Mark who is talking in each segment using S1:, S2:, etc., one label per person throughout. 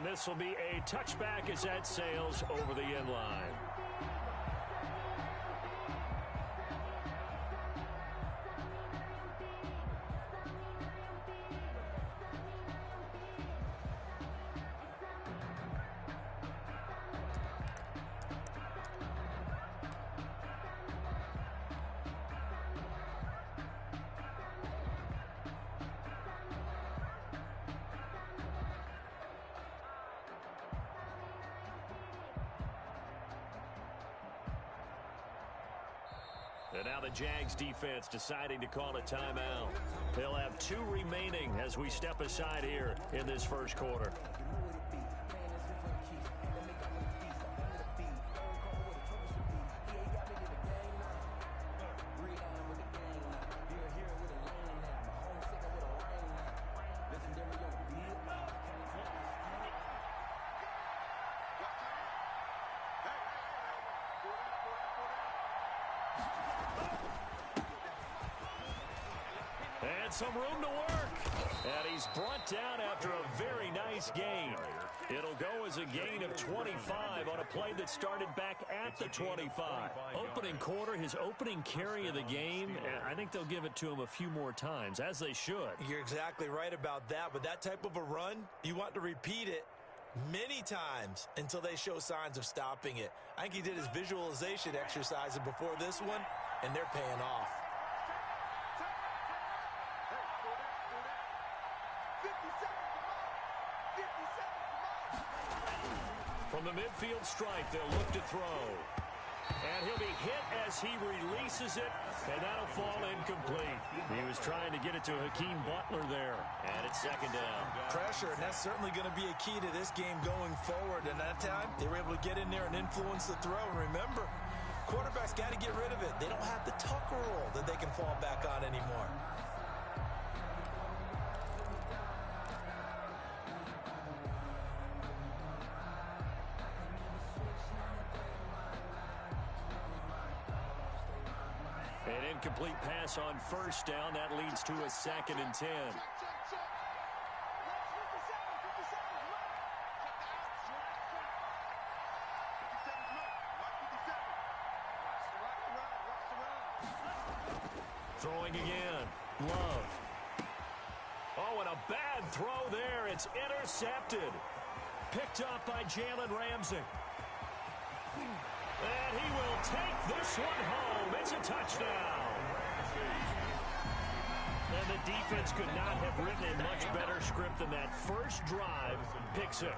S1: And this will be a touchback as that sails over the end line. And now the Jags defense deciding to call a timeout. They'll have 2 remaining as we step aside here in this first quarter. And some room to work. And he's brought down after a very nice gain. It'll go as a gain of 25 on a play that started back at the 25. Opening quarter, his opening carry of the game, I think they'll give it to him a few more times, as they should.
S2: You're exactly right about that. With that type of a run, you want to repeat it many times until they show signs of stopping it. I think he did his visualization exercises before this one, and they're paying off.
S1: From the midfield stripe, they'll look to throw. And he'll be hit as he releases it, and that'll fall incomplete. He was trying to get it to Hakeem Butler there, and it's second down.
S2: Pressure, and that's certainly going to be a key to this game going forward. And that time, they were able to get in there and influence the throw. And remember, quarterbacks got to get rid of it. They don't have the Tucker rule that they can fall back on anymore.
S1: An incomplete pass on first down. That leads to a 2nd and 10. Throwing again. Love. Oh, and a bad throw there. It's intercepted. Picked up by Jalen Ramsey. And he will take this one home. It's a touchdown. And the defense could not have written a much better script than that first drive, pick 6.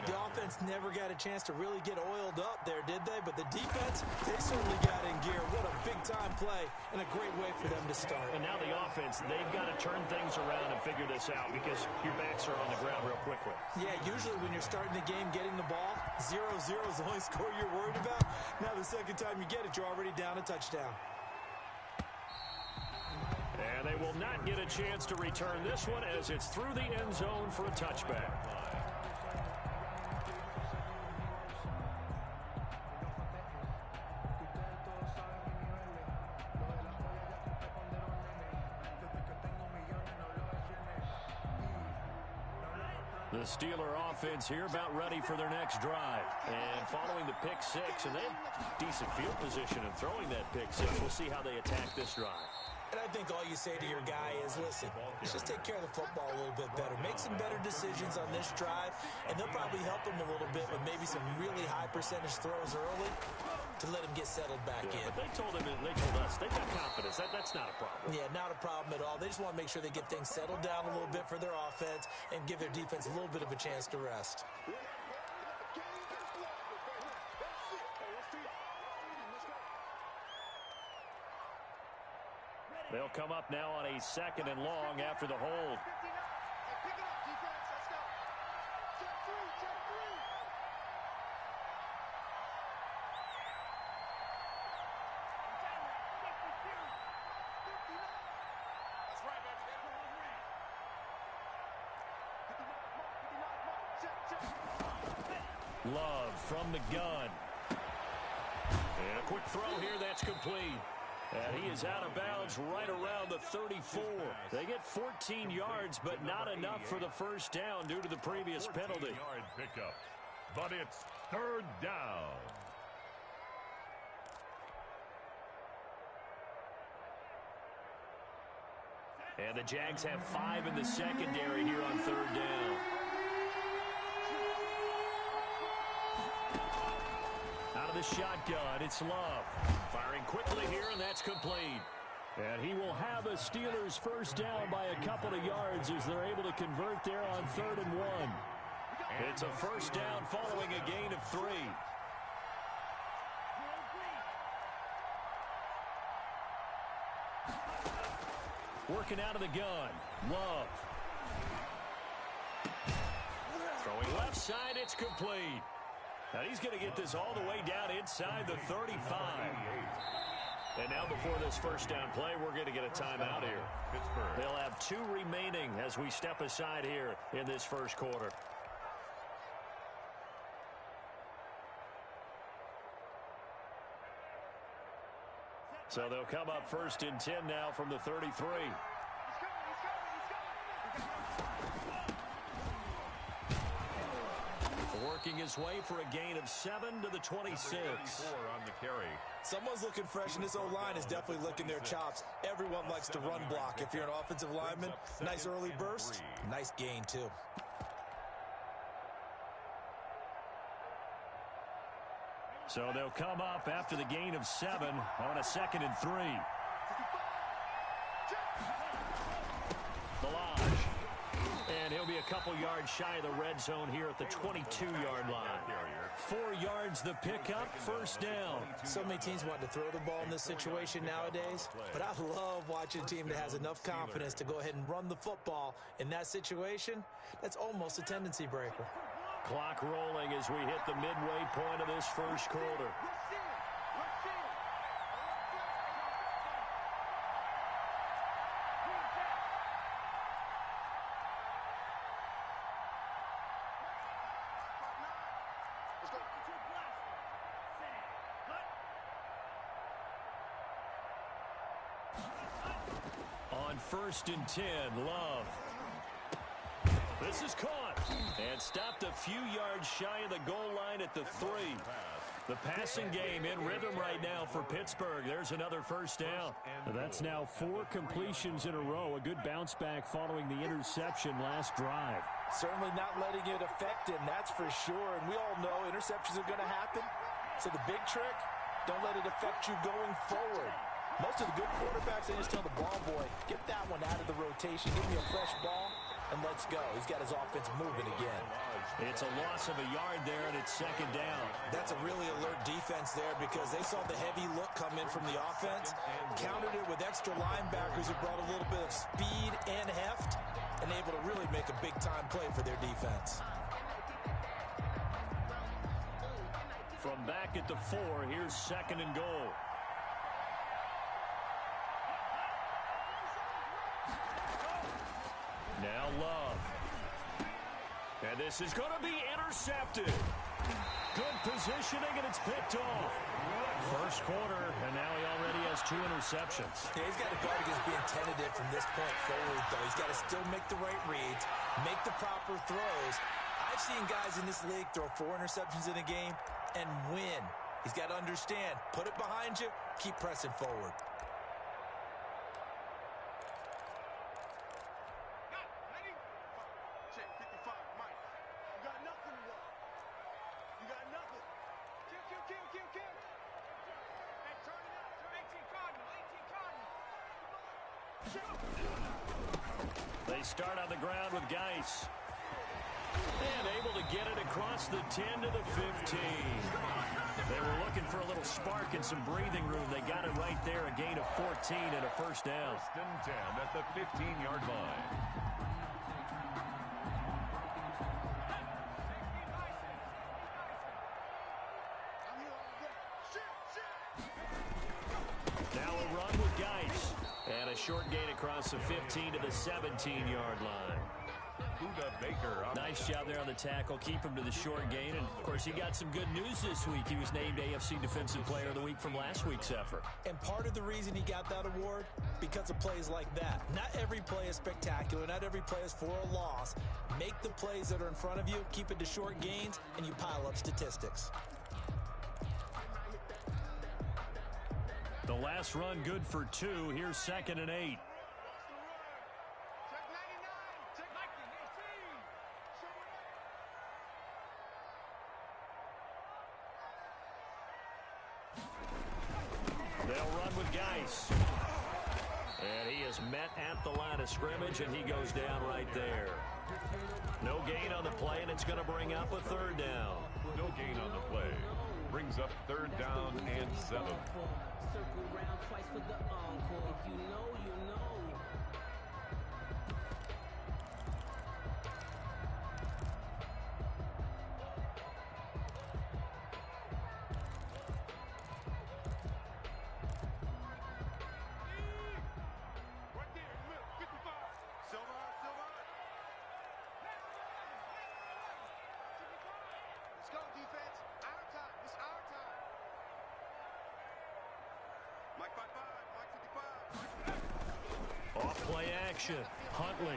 S2: The offense never got a chance to really get oiled up there, did they? But the defense, they certainly got in gear. What a big-time play and a great way for them to start.
S1: And now the offense, they've got to turn things around and figure this out because your backs are on the ground real quickly.
S2: Yeah, usually when you're starting the game, getting the ball, 0-0 is the only score you're worried about. Now the second time you get it, you're already down a touchdown.
S1: And they will not get a chance to return this one as it's through the end zone for a touchback. The Steeler offense here about ready for their next drive. And following the pick 6, and they have decent field position in throwing that pick 6. We'll see how they attack this drive.
S2: And I think all you say to your guy is, listen, let's just take care of the football a little bit better. Make some better decisions on this drive, and they'll probably help him a little bit with maybe some really high percentage throws early to let him get settled back in.
S1: But they told us, they've got confidence. That's not a problem.
S2: Yeah, not a problem at all. They just want to make sure they get things settled down a little bit for their offense and give their defense a little bit of a chance to rest.
S1: They'll come up now on a 2nd and long after the hold. Love from the gun. And a quick throw here, that's complete. And he is out of bounds right around the 34. They get 14 yards, but not enough for the first down due to the previous penalty.
S3: 14-yard pickup, but it's third down.
S1: And the Jags have 5 in the secondary here on third down. Out of the shotgun, it's Love. Firing quickly here, and that's complete. And he will have a Steelers first down by a couple of yards as they're able to convert there on 3rd and 1. It's a first down following a gain of 3. Working out of the gun. Love. Throwing left side, it's complete. Now he's going to get this all the way down inside the 35. And now before this first down play, we're going to get a timeout here. They'll have 2 remaining as we step aside here in this first quarter. So they'll come up 1st and 10 now from the 33. Working his way for a gain of 7 to the 26.
S3: On the carry.
S2: Someone's looking fresh, and this O-line is definitely licking their chops. Everyone likes to run block. If you're an offensive lineman, nice early burst, nice gain too.
S1: So they'll come up after the gain of 7 on a 2nd and 3. Balaj. And he'll be a couple yards shy of the red zone here at the 22-yard line. 4 yards the pickup, first down.
S2: So many teams want to throw the ball in this situation nowadays, but I love watching a team that has enough confidence to go ahead and run the football in that situation. That's almost a tendency breaker.
S1: Clock rolling as we hit the midway point of this first quarter. On 1st and 10, Love. This is caught and stopped a few yards shy of the goal line at the 3. The passing game in rhythm right now for Pittsburgh. There's another first down. That's now 4 completions in a row. A good bounce back following the interception last drive.
S2: Certainly not letting it affect him, that's for sure. And we all know interceptions are going to happen. So the big trick, don't let it affect you going forward. Most of the good quarterbacks, they just tell the ball boy, get that one out of the rotation, give me a fresh ball, and let's go. He's got his offense moving again.
S1: It's a loss of a yard there, and it's 2nd down.
S2: That's a really alert defense there because they saw the heavy look come in from the offense, countered it with extra linebackers who brought a little bit of speed and heft, and able to really make a big-time play for their defense.
S1: From back at the 4, here's 2nd and goal. Now Love. And this is going to be intercepted. Good positioning, and it's picked off. First quarter, and now he already has 2 interceptions.
S2: Yeah, he's got to guard against being tentative from this point forward, though. He's got to still make the right reads, make the proper throws. I've seen guys in this league throw 4 interceptions in a game and win. He's got to understand, put it behind you, keep pressing forward.
S1: They start on the ground with Geis. And able to get it across the 10 to the 15. They were looking for a little spark and some breathing room. They got it right there, a gain of 14 and a first down.
S3: 1st and 10 at the 15-yard line.
S1: Now a run with Geis. And a short gain across the 15 to the 17-yard line.
S3: Buda Baker.
S1: Nice job there on the tackle. Keep him to the short gain. And, of course, he got some good news this week. He was named AFC Defensive Player of the Week from last week's effort.
S2: And part of the reason he got that award, because of plays like that. Not every play is spectacular. Not every play is for a loss. Make the plays that are in front of you, keep it to short gains, and you pile up statistics.
S1: The last run good for 2. Here's 2nd and 8. They'll run with Geis. And he is met at the line of scrimmage, and he goes down right there. No gain on the play, and it's going to bring up a 3rd down.
S3: No gain on the play. Brings up 3rd down and 7.
S4: Circle round twice for the encore. If you know, you know.
S1: Off-play action. Huntley.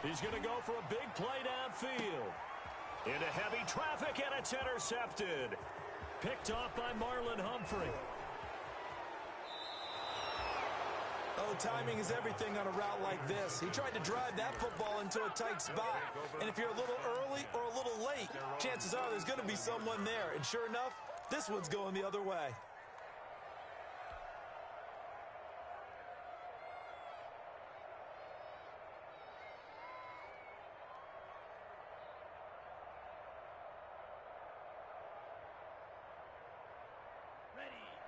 S1: He's going to go for a big play downfield. Into heavy traffic, and it's intercepted. Picked off by Marlon Humphrey.
S2: Oh, timing is everything on a route like this. He tried to drive that football into a tight spot. And if you're a little early or a little late, chances are there's going to be someone there. And sure enough, this one's going the other way.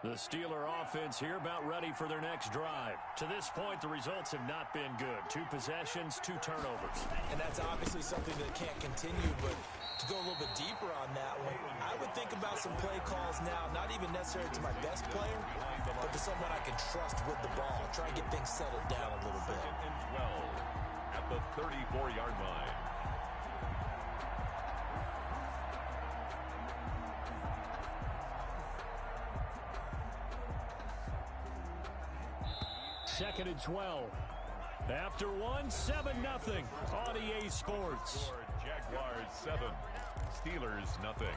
S1: The Steeler offense here about ready for their next drive. To this point, the results have not been good. 2 possessions, 2 turnovers.
S2: And that's obviously something that can't continue, but to go a little bit deeper on that one, I would think about some play calls now, not even necessarily to my best player, but to someone I can trust with the ball. Try and get things settled down a little bit.
S3: 2nd and 12 at the 34-yard line.
S1: Second and 12. After 1, 7-0 on EA Sports.
S3: Jaguars 7, Steelers nothing.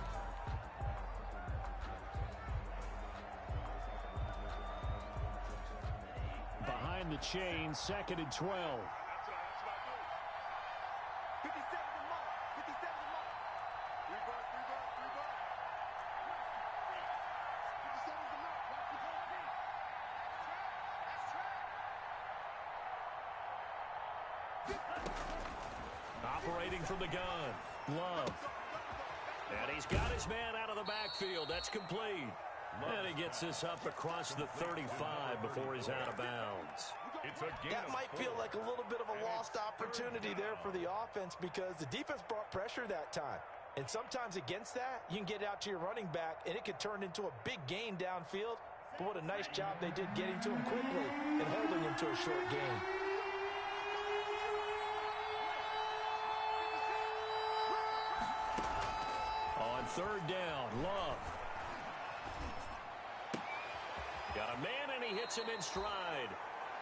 S1: Behind the chain, 2nd and 12. Operating from the gun, Love. And he's got his man out of the backfield. That's complete. And he gets this up across the 35 before he's out of bounds.
S2: That might feel like a little bit of a lost opportunity there for the offense because the defense brought pressure that time. And sometimes against that, you can get out to your running back, and it could turn into a big gain downfield. But what a nice job they did getting to him quickly and holding him to a short gain.
S1: On 3rd down, Love. Got a man, and he hits him in stride.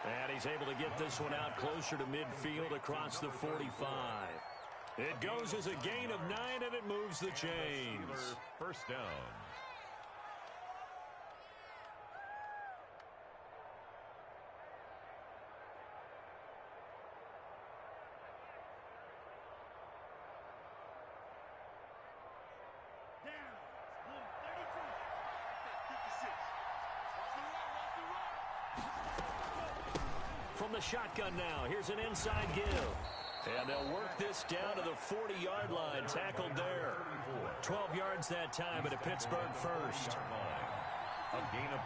S1: And he's able to get this one out closer to midfield across the 45. It goes as a gain of 9, and it moves the chains.
S3: 1st down.
S1: From the shotgun now, here's an inside give. And they'll work this down to the 40-yard line, tackled there. 12 yards that time at a Pittsburgh first.
S3: A gain of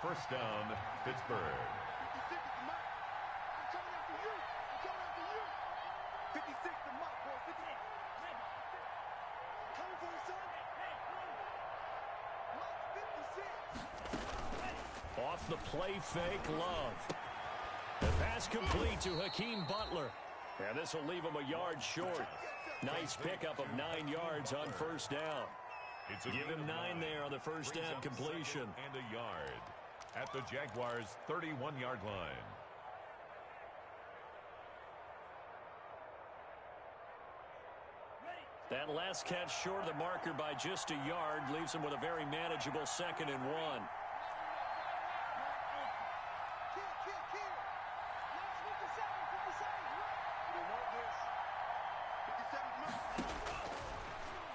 S3: 12. 1st down, Pittsburgh.
S1: Off the play fake, Love. The pass complete to Hakeem Butler. And this will leave him a yard short. Nice pickup of 9 yards on first down. Give him 9 there on the first down completion.
S3: And a yard at the Jaguars' 31-yard line.
S1: That last catch short of the marker by just a yard leaves him with a very manageable 2nd and 1.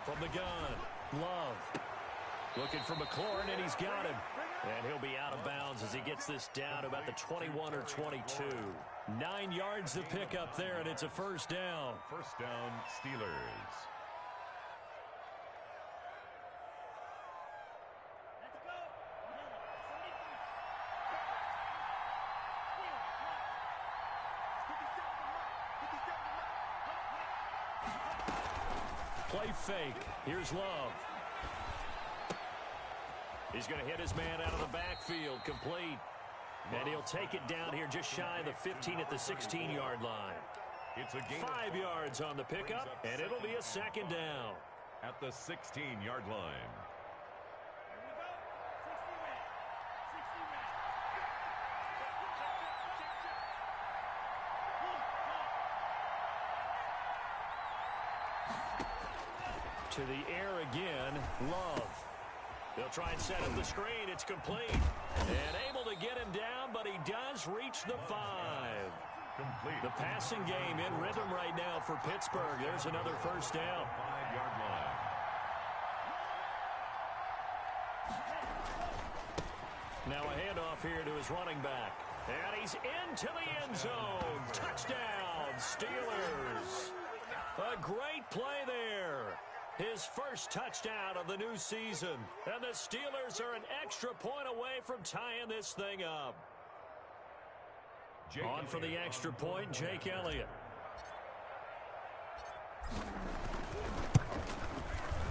S1: From the gun, Love. Looking for McLaurin, and he's got him. And he'll be out of bounds as he gets this down about the 21 or 22. 9 yards to pick up there, and it's a first down.
S3: First down, Steelers.
S1: Play fake. Here's Love. He's going to hit his man out of the backfield. Complete. And he'll take it down here just shy of the 15 at the 16-yard line.
S3: It's a gain
S1: 5 yards on the pickup, and it'll be a 2nd down.
S3: At the 16-yard line.
S1: To the air again, Love. They'll try and set up the screen. It's complete. And able to get him down, but he does reach the 5.
S3: Complete.
S1: The passing game in rhythm right now for Pittsburgh. There's another first down.
S3: 5-yard line.
S1: Now a handoff here to his running back. And he's into the end zone. Touchdown, Steelers. A great play there. His first touchdown of the new season. And the Steelers are an extra point away from tying this thing up. On for the extra point, Jake Elliott.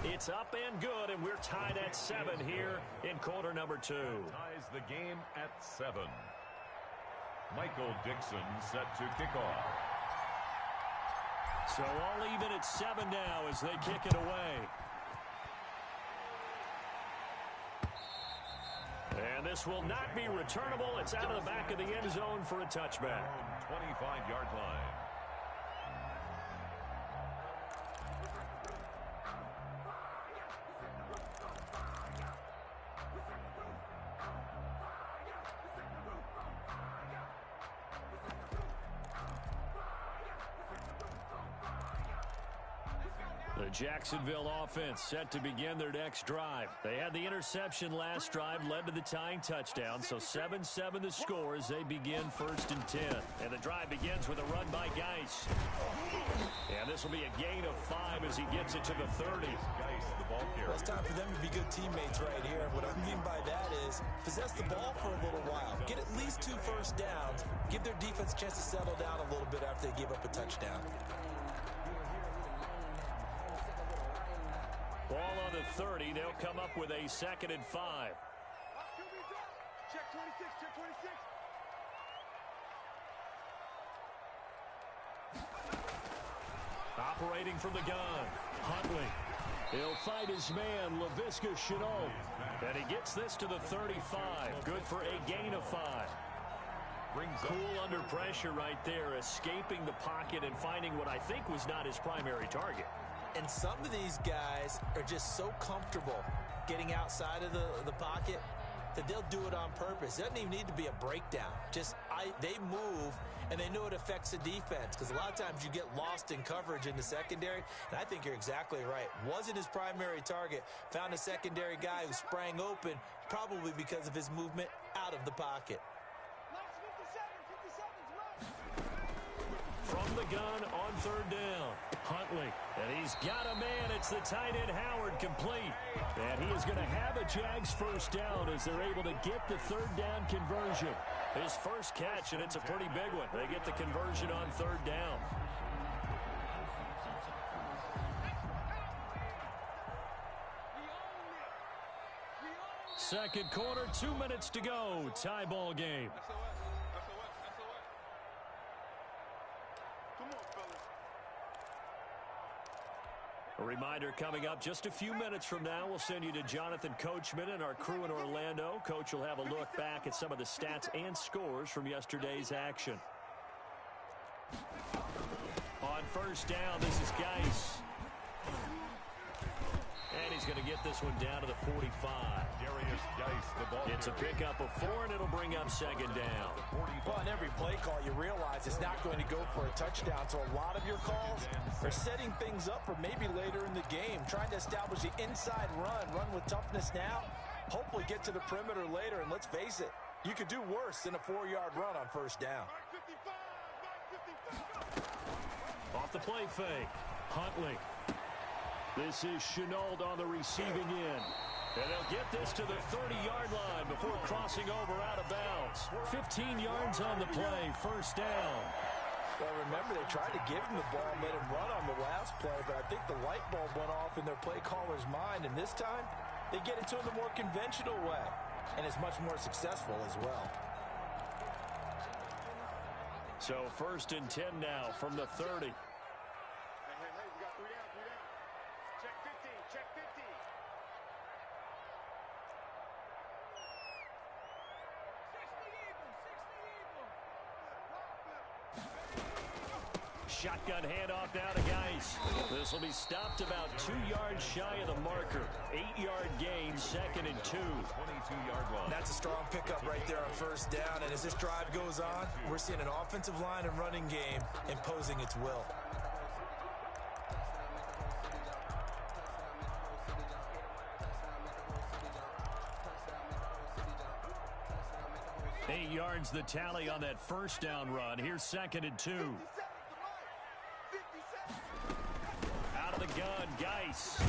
S1: It's up and good, and we're tied at 7 here in quarter number 2.
S3: Ties the game at 7. Michael Dixon set to kick off.
S1: So all even at 7 now as they kick it away. And this will not be returnable. It's out of the back of the end zone for a touchback.
S3: 25-yard line.
S1: The Jacksonville offense set to begin their next drive. They had the interception last drive, led to the tying touchdown, so 7-7 the score as they begin 1st and 10. And the drive begins with a run by Geis. And this will be a gain of 5 as he gets it to the 30.
S3: Geis, the ball carrier.
S2: Well, it's time for them to be good teammates right here. What I mean by that is possess the ball for a little while. Get at least 2 first downs. Give their defense a chance to settle down a little bit after they give up a touchdown.
S1: Ball on the 30. They'll come up with a 2nd and 5.
S5: Check 26, check 26.
S1: Operating from the gun, Huntley. He'll fight his man, Laviska Shenault. And he gets this to the 35. Good for a gain of 5. Cool under pressure right there, escaping the pocket and finding what I think was not his primary target.
S2: And some of these guys are just so comfortable getting outside of the pocket that they'll do it on purpose. It doesn't even need to be a breakdown. They move, and they know it affects the defense because a lot of times you get lost in coverage in the secondary, and I think you're exactly right. Wasn't his primary target. Found a secondary guy who sprang open, probably because of his movement out of the pocket.
S1: From the gun on 3rd down, Huntley. And he's got a man. It's the tight end, Howard, complete. And he is going to have a Jags first down as they're able to get the 3rd down conversion. His first catch, and it's a pretty big one. They get the conversion on 3rd down. Second quarter, 2 minutes to go. Tie ball game. A reminder coming up just a few minutes from now, we'll send you to Jonathan Coachman and our crew in Orlando. Coach will have a look back at some of the stats and scores from yesterday's action. On first down, this is Geis. And he's going to get this one down to the 45.
S3: Darius Geis, the ball
S1: It's a pickup of 4, and it'll bring up second down.
S2: Well, on every play call, you realize it's not going to go for a touchdown. So a lot of your calls are setting things up for maybe later in the game, trying to establish the inside run with toughness now, hopefully get to the perimeter later. And let's face it, you could do worse than a 4-yard run on first down.
S1: Off the play fake, Huntley. This is Chenault on the receiving end. And they'll get this to the 30-yard line before crossing over out of bounds. 15 yards on the play, first down.
S2: Well, remember, they tried to give him the ball and let him run on the last play, but I think the light bulb went off in their play caller's mind, and this time they get it to him the more conventional way, and it's much more successful as well.
S1: So first and 10 now from the 30. Shotgun handoff now to Geis. This will be stopped about 2 yards shy of the marker. 8-yard gain, second and 2.
S3: 22-yard line.
S2: That's a strong pickup right there on first down, and as this drive goes on, we're seeing an offensive line and running game imposing its will.
S1: Eight yards the tally on that first down run. Here's second and 2. Out of the gun, Geis.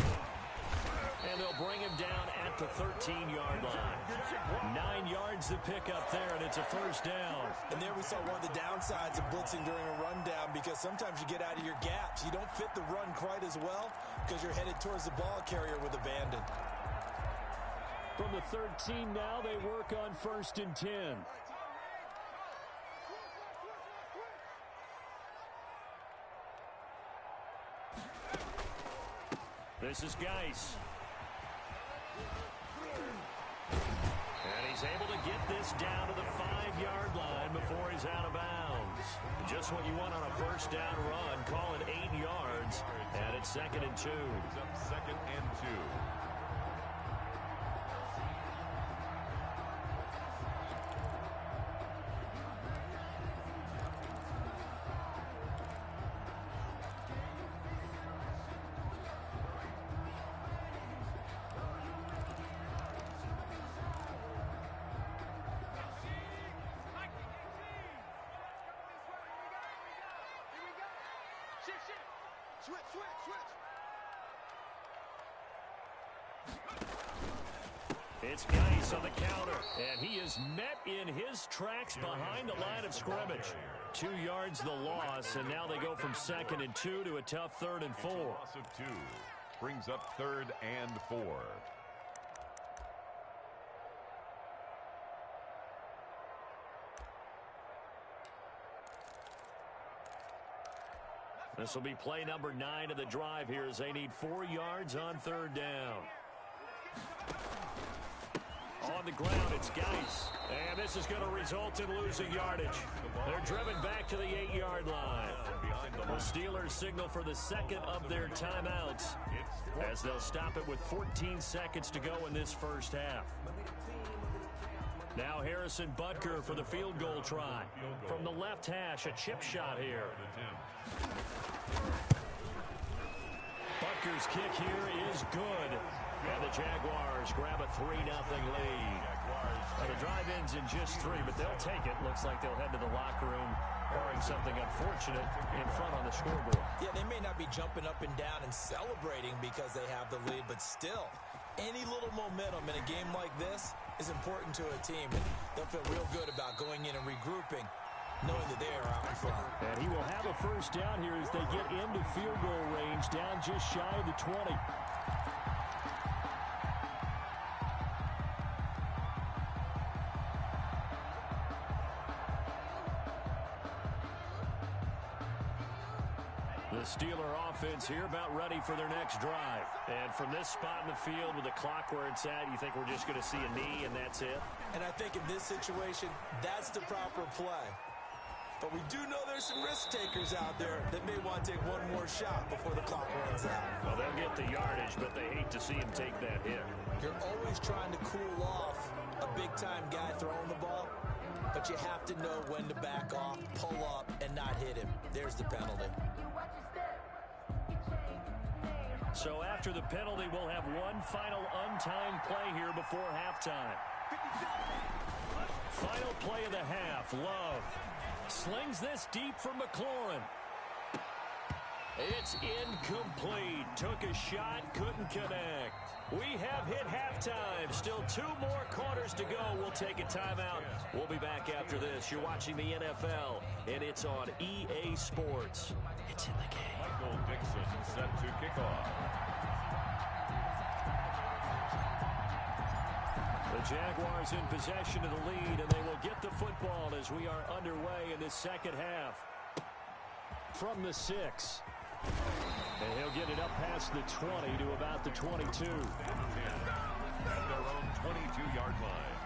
S1: And they'll bring him down at the 13-yard line. 9 yards to pick up there, and it's a first down.
S2: And there we saw one of the downsides of blitzing during a rundown, because sometimes you get out of your gaps. You don't fit the run quite as well because you're headed towards the ball carrier with abandon.
S1: From the 13 now, they work on first and 10. This is Geis. And he's able to get this down to the 5-yard line before he's out of bounds. Just what you want on a first down run. Call it 8 yards. And it's second and 2.
S3: Second and 2.
S1: It's Geis on the counter, and he is met in his tracks behind the line of scrimmage. 2 yards the loss, and now they go from second and 2 to a tough third and 4.
S3: Loss of 2 brings up third and 4.
S1: This will be play number 9 of the drive here as they need 4 yards on third down. On the ground, it's Geis. And this is going to result in losing yardage. They're driven back to the 8-yard line. The Steelers signal for the second of their timeouts as they'll stop it with 14 seconds to go in this first half. Now Harrison Butker for the field goal try. From the left hash, a chip shot here. Butker's kick here is good. And the Jaguars grab a 3-0 lead. Well, the drive ends in just 3, but they'll take it. Looks like they'll head to the locker room, barring something unfortunate in front on the scoreboard.
S2: Yeah, they may not be jumping up and down and celebrating because they have the lead, but still, any little momentum in a game like this is important to a team. And they'll feel real good about going in and regrouping, knowing that they are out in front.
S1: And he will have a first down here as they get into field goal range, down just shy of the 20. The Steeler offense here about ready for their next drive. And from this spot in the field with the clock where it's at, you think we're just going to see a knee and that's it?
S2: And I think in this situation, that's the proper play. But we do know there's some risk takers out there that may want to take one more shot before the clock runs out.
S1: Well, they'll get the yardage, but they hate to see him take that hit.
S2: You're always trying to cool off a big-time guy throwing the ball, but you have to know when to back off, pull up, and not hit him. There's the penalty.
S1: So after the penalty, we'll have one final untimed play here before halftime. Final play of the half. Love slings this deep for McLaurin. It's incomplete. Took a shot, couldn't connect. We have hit halftime. Still 2 more quarters to go. We'll take a timeout. We'll be back after this. You're watching the NFL, and it's on EA Sports. It's in the game.
S3: Michael Dixon set to kick off.
S1: The Jaguars in possession of the lead, and they will get the football as we are underway in this second half. From the 6. And he'll get it up past the 20 to about the 22.
S3: At their own 22-yard line.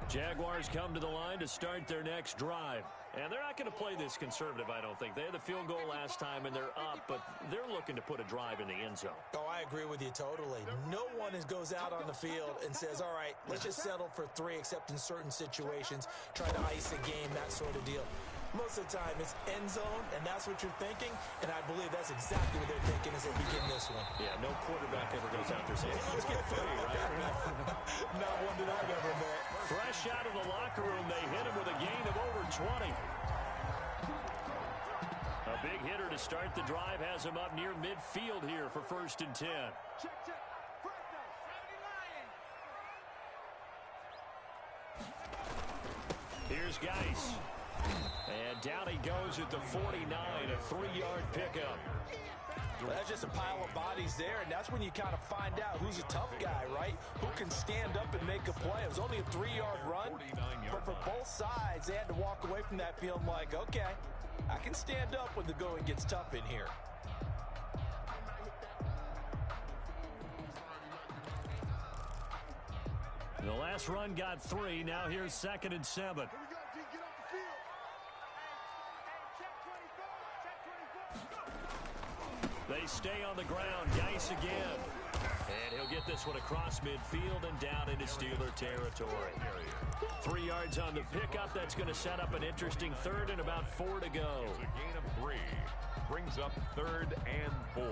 S1: Jaguars come to the line to start their next drive. And they're not going to play this conservative, I don't think. They had the field goal last time, and they're up, but they're looking to put a drive in the end zone.
S2: Oh, I agree with you totally. No one goes out on the field and says, all right, let's just settle for 3, except in certain situations, try to ice a game, that sort of deal. Most of the time, it's end zone, and that's what you're thinking, and I believe that's exactly what they're thinking as they begin this one.
S1: Yeah, no quarterback ever goes out there saying, let's get free, right?
S2: Not one that I've ever met.
S1: Fresh out of the locker room, they hit him with a gain of over 20. A big hitter to start the drive has him up near midfield here for 1st and 10.
S5: Check, check. First down. 70 Lions.
S1: Here's Geis. And down he goes at the 49, a 3-yard pickup.
S2: Well, that's just a pile of bodies there, and that's when you kind of find out who's a tough guy, right? Who can stand up and make a play. It was only a 3-yard run, but for both sides, they had to walk away from that feeling like, okay, I can stand up when the going gets tough in here.
S1: The last run got 3. Now here's 2nd and 7.
S5: Here we go, D. Get off the field. Hey, check 24.
S1: They stay on the ground. Geis again. And he'll get this one across midfield and down into Steeler territory. 3 yards on the pickup. That's going to set up an interesting 3rd and about 4 to go.
S3: It's a gain of 3. Brings up 3rd and 4.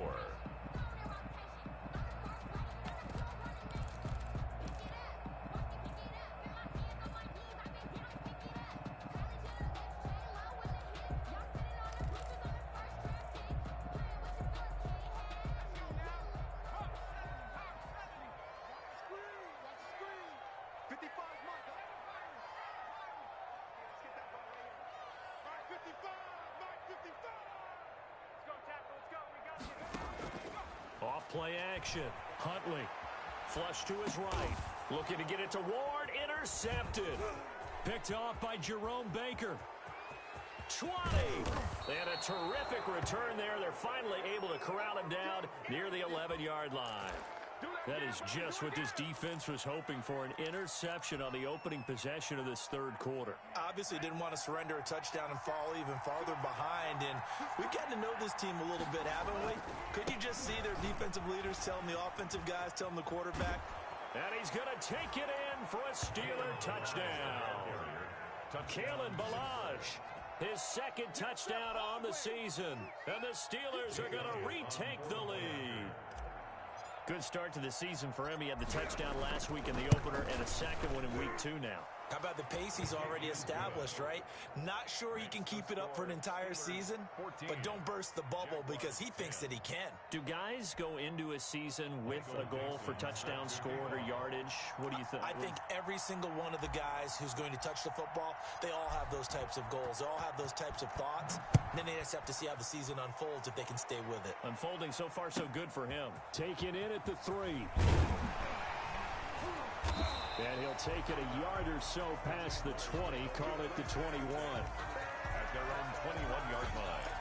S1: Play action. Huntley. Flush to his right. Looking to get it to Ward. Intercepted. Picked off by Jerome Baker. 20. And a terrific return there. They're finally able to corral him down near the 11-yard line. That is just what this defense was hoping for, an interception on the opening possession of this 3rd quarter.
S2: Obviously didn't want to surrender a touchdown and fall even farther behind, and we've gotten to know this team a little bit, haven't we? Could you just see their defensive leaders telling the offensive guys, telling the quarterback?
S1: And he's going to take it in for a Steeler touchdown. Kalen Ballage, his 2nd touchdown on the season, and the Steelers are going to retake the lead. Good start to the season for him. He had the touchdown last week in the opener and a 2nd one in week 2 now.
S2: How about the pace he's already established, right? Not sure he can keep it up for an entire season, but don't burst the bubble because he thinks that he can.
S1: Do guys go into a season with a goal for touchdowns scored or yardage? What do you think?
S2: I think every single one of the guys who's going to touch the football, they all have those types of goals. They all have those types of thoughts. And then they just have to see how the season unfolds if they can stay with it.
S1: Unfolding so far so good for him. Taken in at the 3. And he'll take it a yard or so past the 20, call it the 21.
S3: At their own 21-yard line.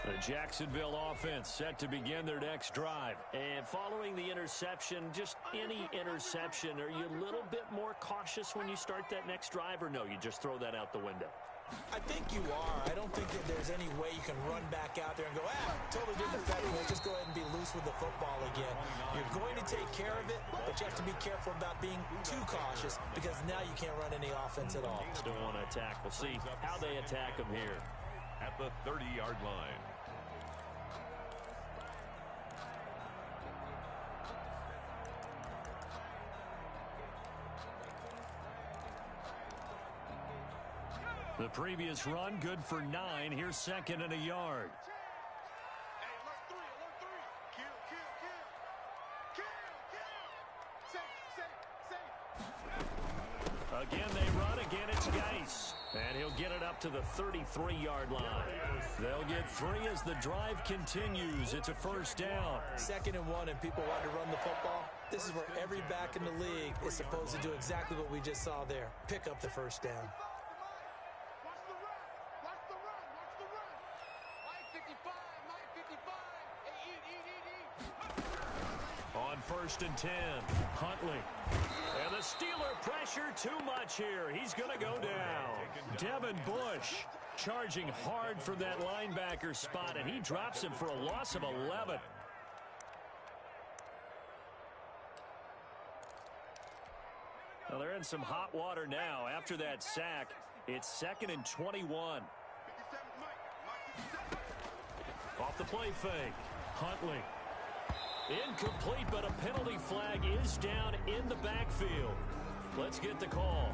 S1: The Jacksonville offense set to begin their next drive. And following the interception, just any interception, are you a little bit more cautious when you start that next drive, or no, you just throw that out the window?
S2: I think you are. I don't think that there's any way you can run back out there and go, totally didn't affect me. Let's just go ahead and be loose with the football again. You're going to take care of it, but you have to be careful about being too cautious because now you can't run any offense at all.
S1: Still want to attack. We'll see how they attack them here.
S3: At the 30-yard line.
S1: The previous run, good for 9. Here's second and a yard.
S5: Hey, alert 3, alert 3. Kill, kill, kill. Kill, kill. Safe, safe, safe.
S1: Again, they run. Again, it's Geis. And he'll get it up to the 33-yard line. They'll get 3 as the drive continues. It's a first down.
S2: 2nd and 1, and people want to run the football. This is where every back in the league is supposed to do exactly what we just saw there. Pick up the first down.
S1: On 1st and 10, Huntley. And the Steeler pressure too much here. He's going to go down. Devin Bush charging hard for that linebacker spot, and he drops him for a loss of 11. Well, they're in some hot water now. After that sack, it's 2nd and 21. Off the play fake, Huntley. Incomplete, but a penalty flag is down in the backfield. Let's get the call.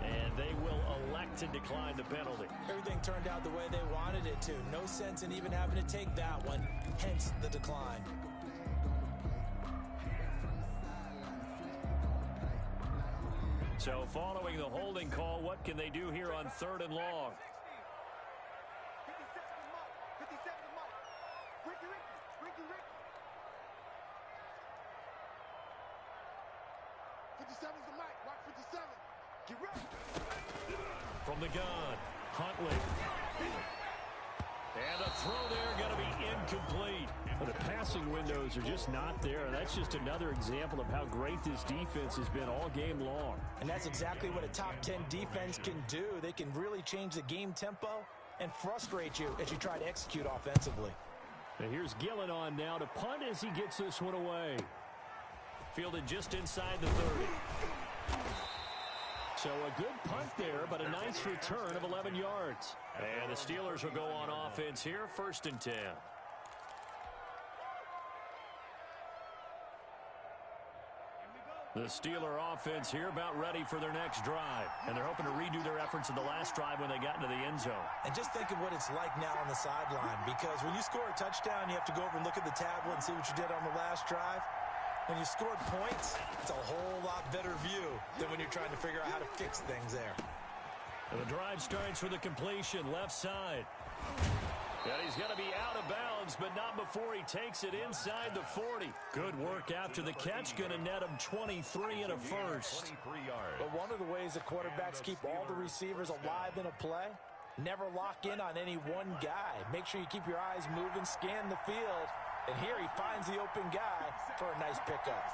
S1: And they will elect to decline the penalty.
S2: Everything turned out the way they wanted it to. No sense in even having to take that one, hence the decline.
S1: So following the holding call, what can they do here on 3rd and long?
S5: 57's the mic. Rock 57. Get ready.
S1: From the gun, Huntley. And a throw there going to be incomplete. Well, the passing windows are just not there. That's just another example of how great this defense has been all game long.
S2: And that's exactly what a top 10 defense can do. They can really change the game tempo and frustrate you as you try to execute offensively.
S1: And here's Gillen on now to punt as he gets this one away. Fielded just inside the 30. So a good punt there, but a nice return of 11 yards. And the Steelers will go on offense here, 1st and 10. The Steeler offense here about ready for their next drive. And they're hoping to redo their efforts in the last drive when they got into the end zone.
S2: And just think of what it's like now on the sideline, because when you score a touchdown, you have to go over and look at the tablet and see what you did on the last drive. When you scored points, it's a whole lot better view than when you're trying to figure out how to fix things there.
S1: And the drive starts with a completion, left side. And he's going to be out of bounds, but not before he takes it inside the 40. Good work after the catch, going to net him 23 and a first.
S3: 23 yards.
S2: But one of the ways that quarterbacks keep all the receivers alive in a play, never lock in on any one guy. Make sure you keep your eyes moving, scan the field. And here he finds the open guy for a nice pickup.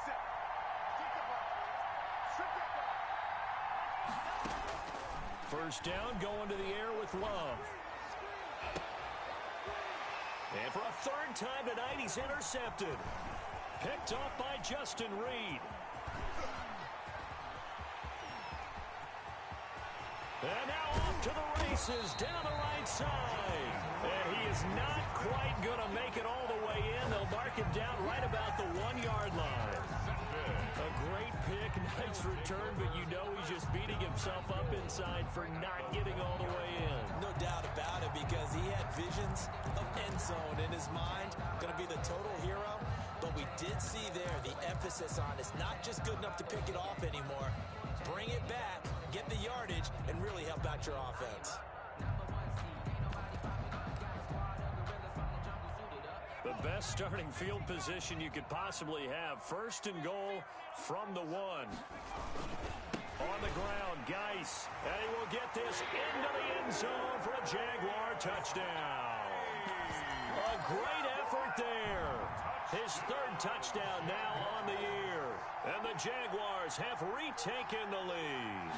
S1: First down, going to the air with Love. And for a 3rd time tonight, he's intercepted. Picked off by Justin Reed. And now off to the races down the right side. And he is not quite going to make it all the way in. They'll mark him down right about the 1-yard line. A great pick, nice return, but you know he's just beating himself up inside for not getting all the way in.
S2: No doubt about it, because he had visions of end zone in his mind. Going to be the total hero. But we did see there the emphasis on it's not just good enough to pick it off anymore. Bring it back, get the yardage, and really help out your offense.
S1: The best starting field position you could possibly have. First and goal from the 1. On the ground, Geis. And he will get this into the end zone for a Jaguar touchdown. A great effort there. His 3rd touchdown now on the year. And the Jaguars have retaken the lead.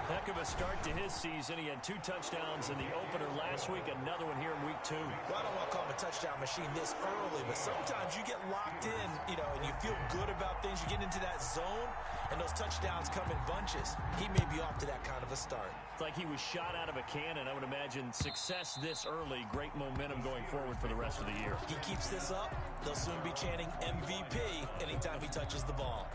S1: Heck of a start to his season. He had 2 touchdowns in the opener last week, another one here in week 2.
S2: Well, I don't want to call him a touchdown machine this early, but sometimes you get locked in, and you feel good about things. You get into that zone, and those touchdowns come in bunches. He may be off to that kind of a start.
S1: It's like he was shot out of a cannon. I would imagine success this early, great momentum going forward for the rest of the year.
S2: He keeps this up, they'll soon be chanting MVP anytime he touches the ball.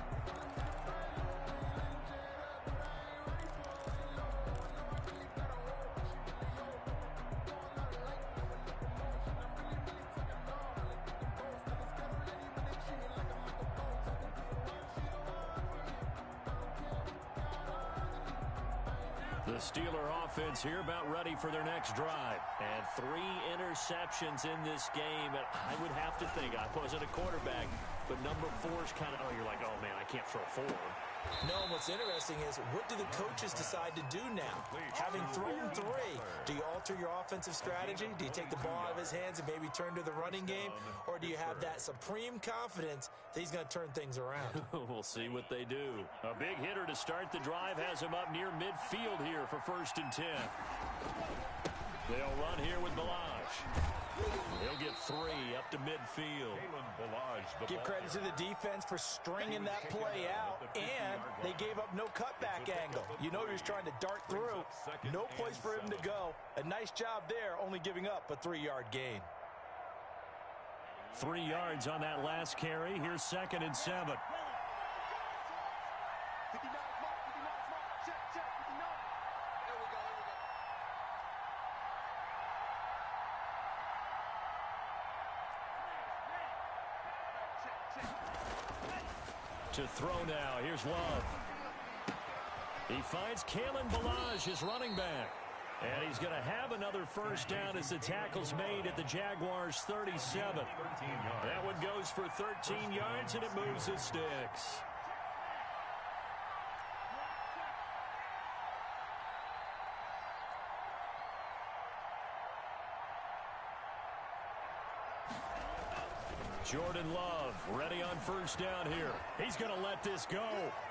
S1: The Steeler offense here about ready for their next drive. And 3 interceptions in this game. And I would have to think, I wasn't a quarterback, but number 4 is kind of, you're like, oh, man, I can't throw 4.
S2: No, what's interesting is, what do the coaches decide to do now? Having thrown 3, do you alter your offensive strategy? Do you take the ball out of his hands and maybe turn to the running game? Or do you have that supreme confidence that he's going to turn things around?
S1: We'll see what they do. A big hitter to start the drive has him up near midfield here for 1st and 10. They'll run here with Balaj. He'll get 3 up to midfield.
S2: Give credit to the defense for stringing that play out, and they gave up no cutback angle. You know he was trying to dart through. No place for him to go. A nice job there, only giving up a 3-yard gain.
S1: 3 yards on that last carry. Here's 2nd and 7.
S5: 59 mark, 59 mark. Check, 59. There we go,
S1: To throw now. Here's Love. He finds Kalen Balaj, his running back. And he's going to have another 1st down as the tackle's made at the Jaguars' 37. That one goes for 13 yards, and it moves the sticks. Jordan Love ready on 1st down here. He's going to let this go.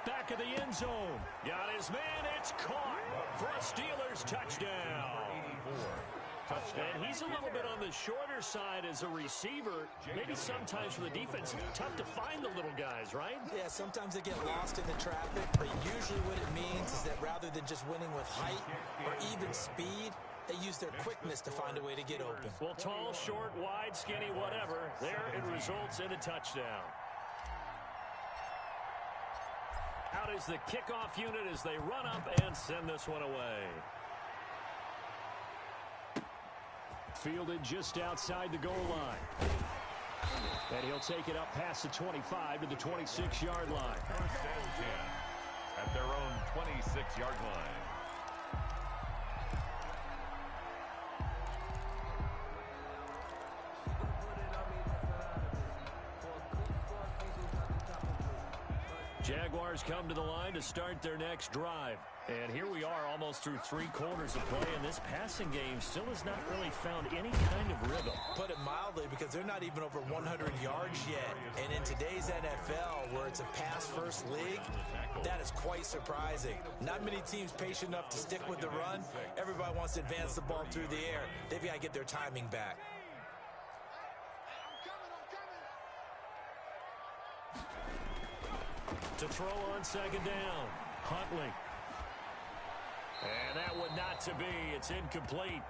S1: Back of the end zone. Got his man. It's caught for a Steelers touchdown. And he's a little bit on the shorter side as a receiver. Maybe sometimes for the defense, it's tough to find the little guys, right?
S2: Yeah, sometimes they get lost in the traffic, but usually what it means is that rather than just winning with height or even speed, they use their quickness to find a way to get open.
S1: Well, tall, short, wide, skinny, whatever, there it results in a touchdown. Out is the kickoff unit as they run up and send this one away. Fielded just outside the goal line. And he'll take it up past the 25 to the 26-yard line.
S3: First and 10 at their own 26-yard line.
S1: Jaguars come to the line to start their next drive. And here we are almost through 3 quarters of play, and this passing game still has not really found any kind of rhythm.
S2: Put it mildly, because they're not even over 100 yards yet. And in today's NFL, where it's a pass-first league, that is quite surprising. Not many teams patient enough to stick with the run. Everybody wants to advance the ball through the air. They've got to get their timing back.
S1: To throw on 2nd down, Huntley. And that would not to be. It's incomplete.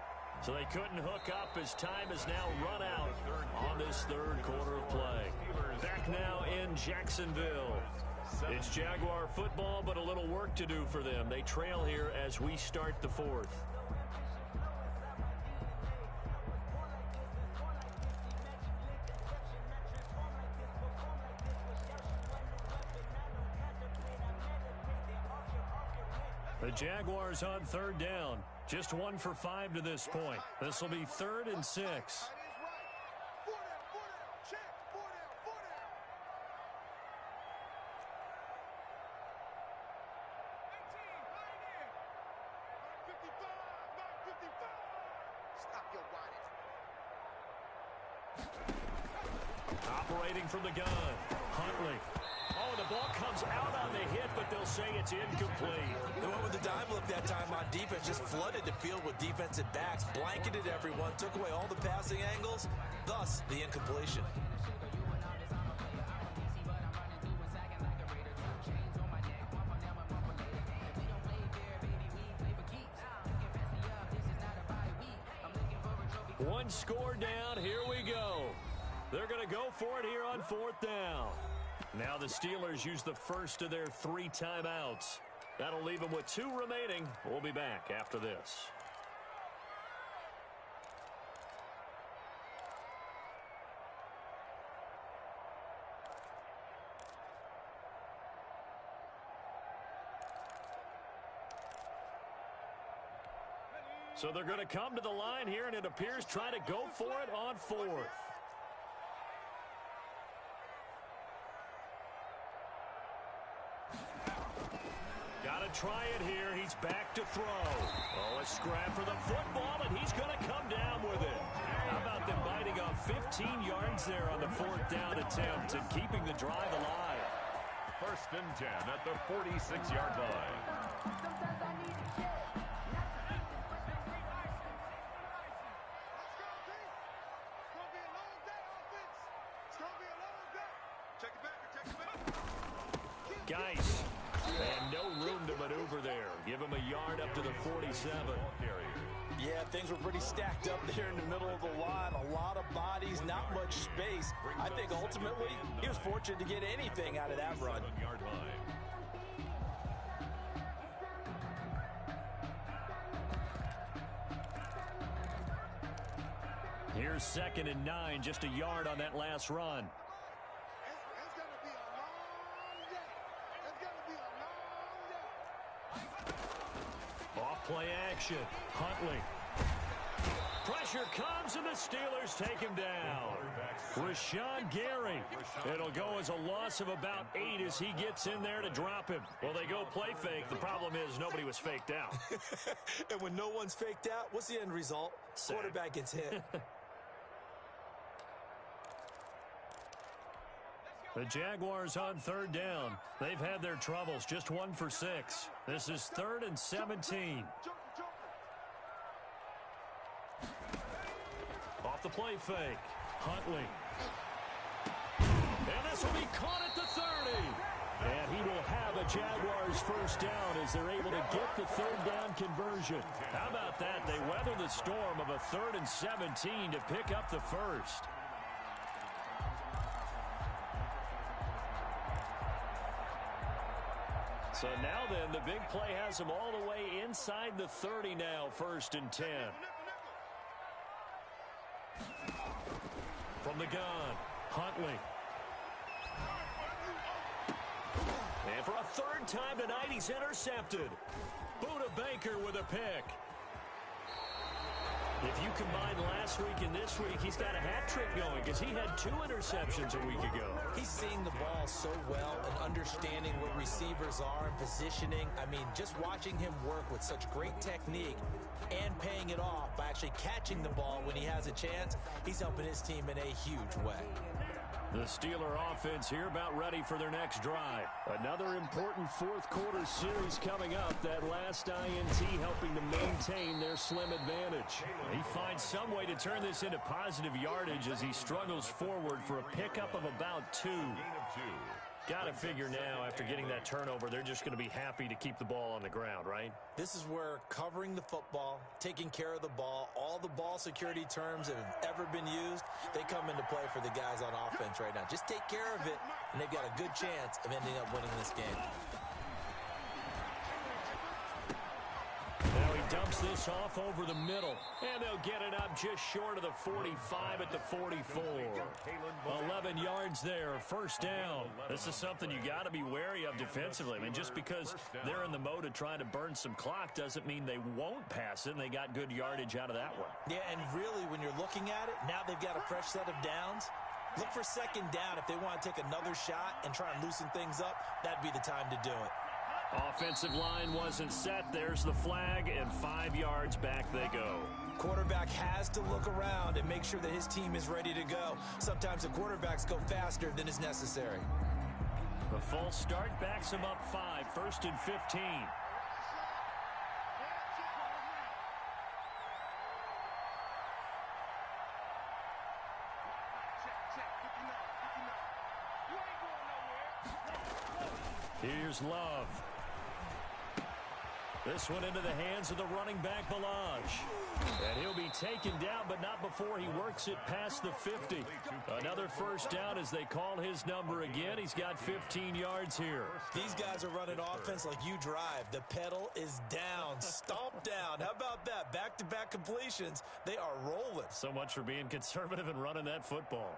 S1: So they couldn't hook up as time has now run out on this third quarter of play. Back now in Jacksonville. It's Jaguar football, but a little work to do for them. They trail here as we start the fourth. The Jaguars on third down. Just 1 for 5 to this point. This will be 3rd and 6. Operating from the gun, Huntley. Oh, the ball comes out on the hit, but they'll say it's incomplete.
S2: They went with the dime look that time on defense, just flooded the field with defensive backs, blanketed everyone, took away all the passing angles, thus the incompletion.
S1: One score down, here we go. They're going to go for it here on 4th down. Now the Steelers use the first of their 3 timeouts. That'll leave them with 2 remaining. We'll be back after this. So they're going to come to the line here, and it appears trying to go for it on 4th. Try it here. He's back to throw. Oh, a scrap for the football, and he's going to come down with it. How about them biting off 15 yards there on the 4th down attempt and keeping the drive alive?
S3: 1st and 10 at the 46-yard line.
S1: Guys. And no room to maneuver there. Give him a yard up to the 47.
S2: Yeah, things were pretty stacked up there in the middle of the line. A lot of bodies, not much space. I think ultimately he was fortunate to get anything out of that run.
S1: Here's 2nd and 9, just a yard on that last run. Play action. Huntley. Pressure comes, and the Steelers take him down. Rashawn Gary. It'll go as a loss of about 8 as he gets in there to drop him. Well, they go play fake. The problem is nobody was faked out.
S2: And when no one's faked out, what's the end result?
S1: Sack.
S2: Quarterback gets hit.
S1: The Jaguars on 3rd down. They've had their troubles. Just 1 for 6. This is 3rd and 17. Off the play fake. Huntley. And this will be caught at the 30. And he will have a Jaguars 1st down as they're able to get the 3rd down conversion. How about that? They weather the storm of a 3rd and 17 to pick up the 1st. So now then, the big play has them all the way inside the 30 now, 1st and 10. From the gun, Huntley. And for a 3rd time tonight, he's intercepted. Buda Baker with a pick. If you combine last week and this week, he's got a hat trick going because he had 2 interceptions a week ago.
S2: He's seeing the ball so well and understanding where receivers are and positioning. I mean, just watching him work with such great technique and paying it off by actually catching the ball when he has a chance, he's helping his team in a huge way.
S1: The Steeler offense here about ready for their next drive. Another important 4th quarter series coming up. That last INT helping to maintain their slim advantage. He finds some way to turn this into positive yardage as he struggles forward for a pickup of about 2. Got to figure now, after getting that turnover, they're just going to be happy to keep the ball on the ground, right?
S2: This is where covering the football, taking care of the ball, all the ball security terms that have ever been used, they come into play for the guys on offense right now. Just take care of it, and they've got a good chance of ending up winning this game.
S1: Now he dumps this off over the middle, and they'll get it up just short of the 45 at the 44. 11 yards there, first down. This is something you got to be wary of defensively. I mean, just because they're in the mode of trying to burn some clock doesn't mean they won't pass it, and they got good yardage out of that one.
S2: Yeah, and really, when you're looking at it, now they've got a fresh set of downs. Look for second down if they want to take another shot and try and loosen things up. That'd be the time to do it.
S1: Offensive line wasn't set. There's the flag, and 5 yards back they go.
S2: Quarterback has to look around and make sure that his team is ready to go. Sometimes the quarterbacks go faster than is necessary.
S1: The false start backs him up 5, 1st and 15. Here's Love. This one into the hands of the running back, Balaj. And he'll be taken down, but not before he works it past the 50. Another first down as they call his number again. He's got 15 yards here.
S2: These guys are running offense like you drive. The pedal is down, stomp down. How about that? Back-to-back completions. They are rolling.
S1: So much for being conservative and running that football.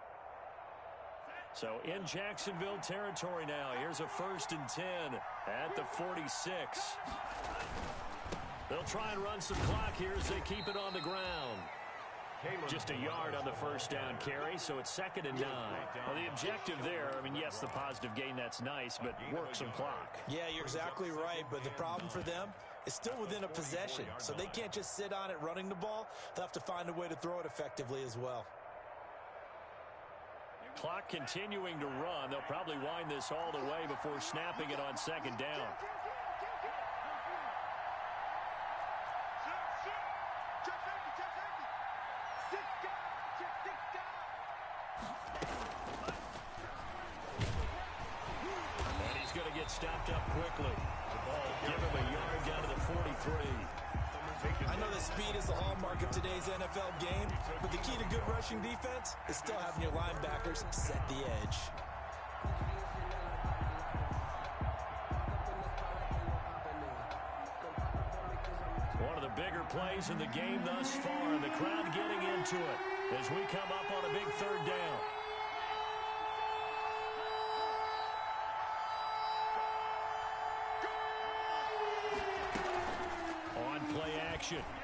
S1: So in Jacksonville territory now. Here's a 1st and 10 at the 46. They'll try and run some clock here as they keep it on the ground. Just a yard on the first down carry, so it's 2nd and 9. Well, the objective there, I mean, yes, the positive gain, that's nice, but work some clock.
S2: Yeah, you're exactly right, but the problem for them is still within a possession, so they can't just sit on it running the ball. They'll have to find a way to throw it effectively as well.
S1: Clock continuing to run. They'll probably wind this all the way before snapping it on 2nd down. And he's going to get stopped up quickly. Give him a yard down to the 43.
S2: I know that speed is the hallmark of today's NFL game, but the key to good rushing defense is still having your linebackers set the edge.
S1: One of the bigger plays in the game thus far, and the crowd getting into it as we come up on a big 3rd down.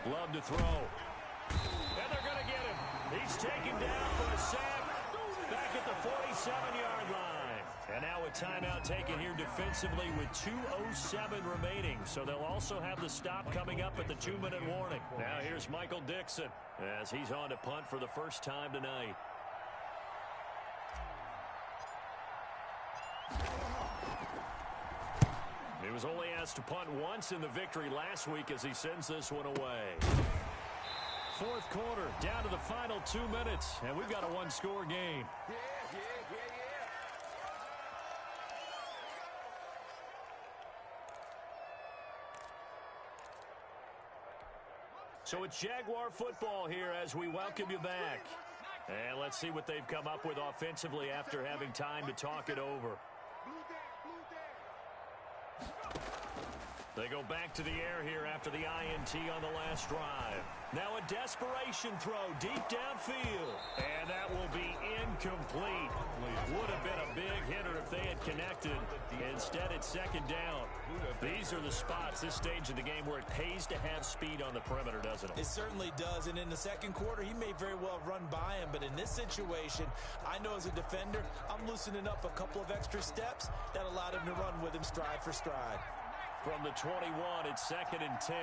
S1: Love to throw. And they're going to get him. He's taken down for a sack back at the 47-yard line. And now a timeout taken here defensively with 2:07 remaining. So they'll also have the stop coming up at the 2-minute warning. Now here's Michael Dixon as he's on to punt for the first time tonight. He was only asked to punt once in the victory last week as he sends this one away. 4th quarter, down to the final 2 minutes, and we've got a 1-score game. So it's Jaguar football here as we welcome you back. And let's see what they've come up with offensively after having time to talk it over. They go back to the air here after the INT on the last drive. Now a desperation throw deep downfield. And that will be incomplete. Would have been a big hitter if they had connected. Instead, it's 2nd down. These are the spots, this stage of the game, where it pays to have speed on the perimeter, doesn't it?
S2: It certainly does. And in the 2nd quarter, he may very well have run by him. But in this situation, I know as a defender, I'm loosening up a couple of extra steps that allowed him to run with him stride for stride.
S1: From the 21, it's 2nd and 10.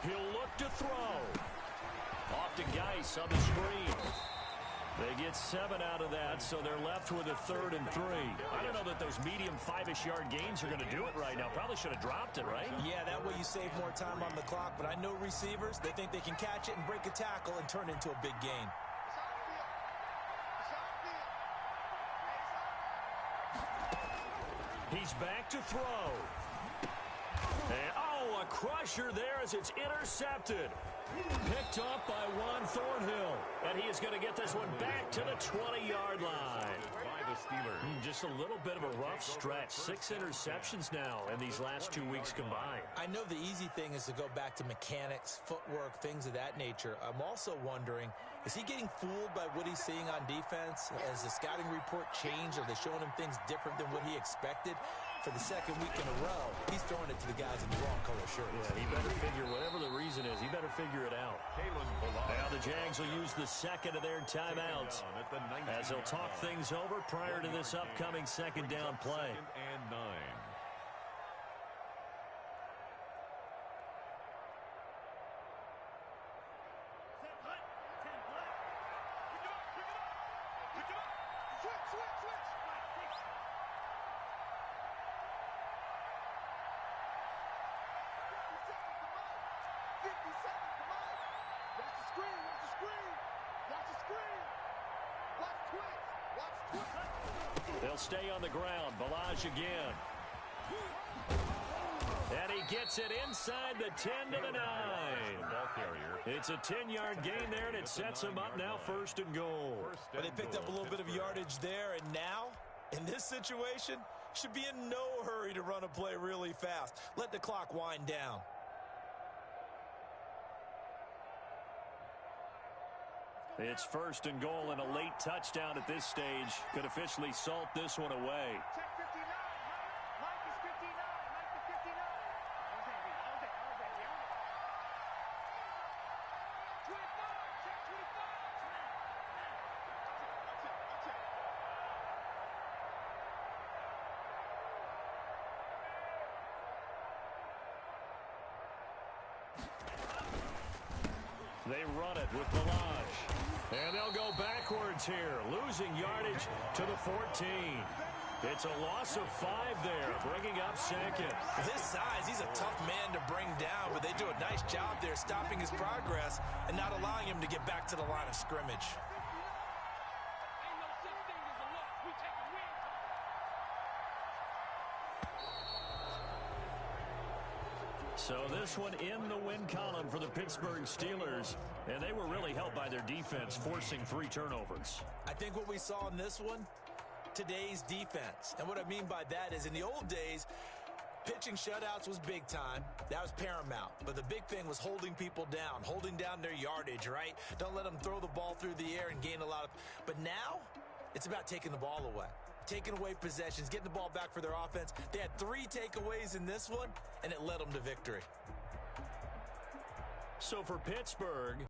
S1: He'll look to throw. Off to Geis on the screen. They get 7 out of that, so they're left with a 3rd and 3. I don't know that those medium 5-ish yard gains are going to do it right now. Probably should have dropped it, right?
S2: Yeah, that way you save more time on the clock. But I know receivers, they think they can catch it and break a tackle and turn it into a big gain.
S1: He's back to throw. And, oh, a crusher there as it's intercepted. Picked up by Juan Thornhill. And he is going to get this one back to the 20-yard line.
S3: By the Steelers.
S1: Just a little bit of a rough stretch. 6 interceptions now in these last 2 weeks combined.
S2: I know the easy thing is to go back to mechanics, footwork, things of that nature. I'm also wondering, is he getting fooled by what he's seeing on defense? Has the scouting report changed? Are they showing him things different than what he expected? For the second week in a row, he's throwing it to the guys in the wrong color shirts.
S1: Yeah, he better figure, whatever the reason is, he better figure it out. Now the Jags will use the second of their timeouts as they'll talk things over prior to this upcoming second down play.
S3: 2nd and 9.
S1: They'll stay on the ground. Balaj again. And he gets it inside the 10 to the 9. It's a 10-yard gain there, and it sets him up now 1st and goal.
S2: But they picked up a little bit of yardage there, and now, in this situation, should be in no hurry to run a play really fast. Let the clock wind down.
S1: It's 1st and goal and a late touchdown at this stage. Could officially salt this one away.
S5: Check 59. Mike is 59. Mike is 59. I was there. 25. Check 25.
S1: They run it with Balaj. And they'll go backwards here, losing yardage to the 14. It's a loss of 5 there, bringing up 2nd.
S2: With his size, he's a tough man to bring down, but they do a nice job there stopping his progress and not allowing him to get back to the line of scrimmage.
S5: Ain't no such thing as a loss. We take a win.
S1: So this one in the win column for the Pittsburgh Steelers, and they were really helped by their defense, forcing 3 turnovers.
S2: I think what we saw in this one, today's defense. And what I mean by that is in the old days, pitching shutouts was big time. That was paramount. But the big thing was holding people down, holding down their yardage, right? Don't let them throw the ball through the air and gain a lot of... But now, it's about taking the ball away. Taking away possessions, getting the ball back for their offense. They had 3 takeaways in this one, and it led them to victory.
S1: So for Pittsburgh,